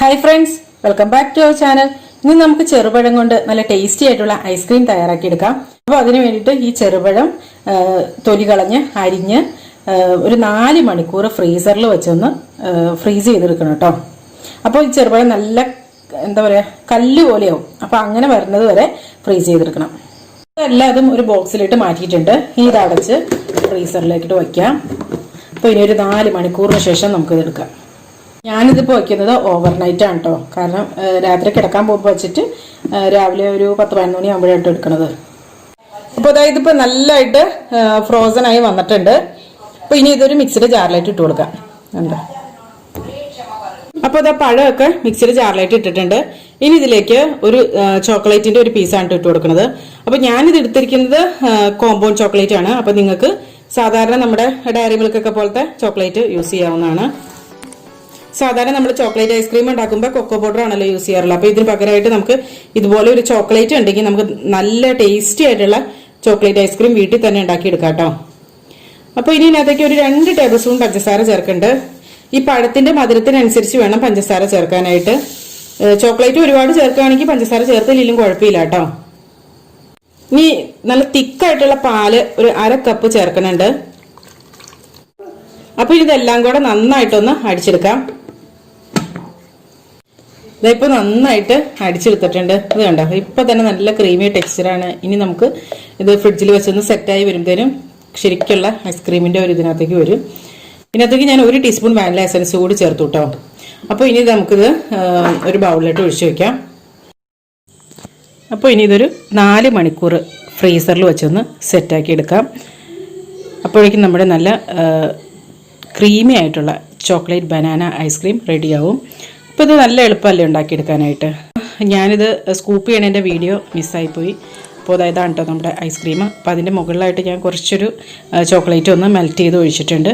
Hi friends, welcome back to our channel. ഇന്ന് നമുക്ക് ചെറുപഴം കൊണ്ട് നല്ല ടേസ്റ്റി ആയിട്ടുള്ള ഐസ്ക്രീം തയ്യാറാക്കി എടുക്കാം. അപ്പോൾ അതിനു വേണ്ടിയിട്ട് ഈ ചെറുപഴം തൊലി കളഞ്ഞ് അരിഞ്ഞ് ഒരു 4 മണിക്കൂർ ഫ്രീസറിൽ വെച്ചൊന്ന് ഫ്രീസ് ചെയ്തെടുക്കണം കേട്ടോ. അപ്പോൾ ഈ ചെറുപഴം നല്ല എന്താ പറയുക കല്ല് പോലെയാവും. അപ്പോൾ അങ്ങനെ വരുന്നത് വരെ ഫ്രീസ് ചെയ്തെടുക്കണം. എല്ലാതും ഒരു ബോക്സിലിട്ട് മാറ്റിയിട്ടുണ്ട്. ഇത് അടച്ച് ഫ്രീസറിലേക്കിട്ട് വയ്ക്കാം. അപ്പോൾ ഇനി ഒരു 4 മണിക്കൂറിന് ശേഷം നമുക്കിത് എടുക്കാം. ഞാനിതിപ്പോൾ വയ്ക്കുന്നത് ഓവർനൈറ്റ് ആണ് കേട്ടോ. കാരണം രാത്രി കിടക്കാൻ പോകുമ്പോൾ വെച്ചിട്ട് രാവിലെ ഒരു 10-11 മണിയാകുമ്പോഴായിട്ട് എടുക്കണത്. അപ്പോൾ അതായത് ഇതിപ്പോൾ നല്ലതായിട്ട് ഫ്രോസൺ ആയി വന്നിട്ടുണ്ട്. അപ്പോൾ ഇനി ഇതൊരു മിക്സിയുടെ ജാറിലായിട്ട് ഇട്ട് കൊടുക്കാം. എന്താ അപ്പോൾ അതാ പഴമൊക്കെ മിക്സിയുടെ ജാറിലായിട്ട് ഇട്ടിട്ടുണ്ട്. ഇനി ഇതിലേക്ക് ഒരു ചോക്ലേറ്റിന്റെ ഒരു പീസാണ് ഇട്ട് കൊടുക്കുന്നത്. അപ്പോൾ ഞാനിത് എടുത്തിരിക്കുന്നത് കോമ്പൗണ്ട് ചോക്ലേറ്റ് ആണ്. അപ്പോൾ നിങ്ങൾക്ക് സാധാരണ നമ്മുടെ ഡയറി മിൽക്കൊക്കെ പോലത്തെ ചോക്ലേറ്റ് യൂസ് ചെയ്യാവുന്നതാണ്. സാധാരണ നമ്മൾ ചോക്ലേറ്റ് ഐസ്ക്രീം ഉണ്ടാക്കുമ്പോൾ കൊക്കോ പൗഡർ ആണല്ലോ യൂസ് ചെയ്യാറുള്ളത്. അപ്പോൾ ഇതിന് പകരമായിട്ട് നമുക്ക് ഇതുപോലെ ഒരു ചോക്ലേറ്റ് ഉണ്ടെങ്കിൽ നമുക്ക് നല്ല ടേസ്റ്റി ആയിട്ടുള്ള ചോക്ലേറ്റ് ഐസ്ക്രീം വീട്ടിൽ തന്നെ ഉണ്ടാക്കിയെടുക്കാം കേട്ടോ. അപ്പോൾ ഇനി ഇതിനകത്തേക്ക് ഒരു 2 ടേബിൾ സ്പൂൺ പഞ്ചസാര ചേർക്കുന്നുണ്ട്. ഈ പഴത്തിന്റെ മധുരത്തിനനുസരിച്ച് വേണം പഞ്ചസാര ചേർക്കാനായിട്ട്. ചോക്ലേറ്റ് ഒരുപാട് ചേർക്കുകയാണെങ്കിൽ പഞ്ചസാര ചേർത്തില്ലെങ്കിലും കുഴപ്പമില്ല കേട്ടോ. ഇനി നല്ല തിക്കായിട്ടുള്ള പാല് ഒരു 1/2 കപ്പ് ചേർക്കുന്നുണ്ട്. അപ്പോൾ ഇതെല്ലാം കൂടെ നന്നായിട്ടൊന്ന് അടിച്ചെടുക്കാം. ഇതിപ്പോ നന്നായിട്ട് അടിച്ചെടുത്തിട്ടുണ്ട്. ഇത് കണ്ടോ, ഇപ്പൊ തന്നെ നല്ല ക്രീമി ടെക്സ്ചറാണ്. ഇനി നമുക്ക് ഇത് ഫ്രിഡ്ജിൽ വെച്ചൊന്ന് സെറ്റായി വരുമ്പോഴത്തേനും ശരിക്കുള്ള ഐസ്ക്രീമിന്റെ ഒരു ഇതിനകത്തേക്ക് വരും. ഇതിനകത്തേക്ക് ഞാൻ 1 ടീസ്പൂൺ വാനില എസൻസ് കൂടി ചേർത്തു കേട്ടോ. അപ്പോൾ ഇനി നമുക്കിത് ഒരു ബൗളിലിട്ട് ഒഴിച്ചു വെക്കാം. അപ്പോൾ ഇനി ഇതൊരു 4 മണിക്കൂർ ഫ്രീസറിൽ വെച്ചൊന്ന് സെറ്റാക്കി എടുക്കാം. അപ്പോഴേക്കും നമ്മുടെ നല്ല ക്രീമി ആയിട്ടുള്ള ചോക്ലേറ്റ് ബനാന ഐസ്ക്രീം റെഡിയാവും. അപ്പോൾ ഇത് നല്ല എളുപ്പമല്ലേ ഉണ്ടാക്കിയെടുക്കാനായിട്ട്. ഞാനിത് സ്കൂപ്പ് ചെയ്യണതിൻ്റെ വീഡിയോ മിസ്സായിപ്പോയി. അപ്പോൾ അതായതാണ് കേട്ടോ നമ്മുടെ ഐസ്ക്രീം. അപ്പോൾ അതിൻ്റെ മുകളിലായിട്ട് ഞാൻ കുറച്ചൊരു ചോക്ലേറ്റ് ഒന്ന് മെൽറ്റ് ചെയ്ത് ഒഴിച്ചിട്ടുണ്ട്.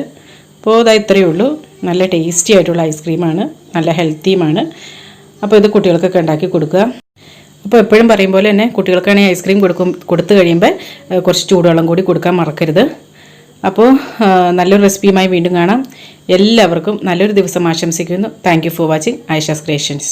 അപ്പോൾ അതായത് ഇത്രയേ ഉള്ളൂ. നല്ല ടേസ്റ്റി ആയിട്ടുള്ള ഐസ്ക്രീമാണ്, നല്ല ഹെൽത്തിയുമാണ്. അപ്പോൾ ഇത് കുട്ടികൾക്കൊക്കെ ഉണ്ടാക്കി കൊടുക്കുക. അപ്പോൾ എപ്പോഴും പറയും പോലെ തന്നെ കുട്ടികൾക്കാണെങ്കിൽ ഐസ്ക്രീം കൊടുത്തു കഴിയുമ്പോൾ കുറച്ച് ചൂടുവെള്ളം കൂടി കൊടുക്കാൻ മറക്കരുത്. അപ്പോൾ നല്ലൊരു റെസിപ്പിയുമായി വീണ്ടും കാണാം. എല്ലാവർക്കും നല്ലൊരു ദിവസം ആശംസിക്കുന്നു. Thank you for watching Aisha's creations.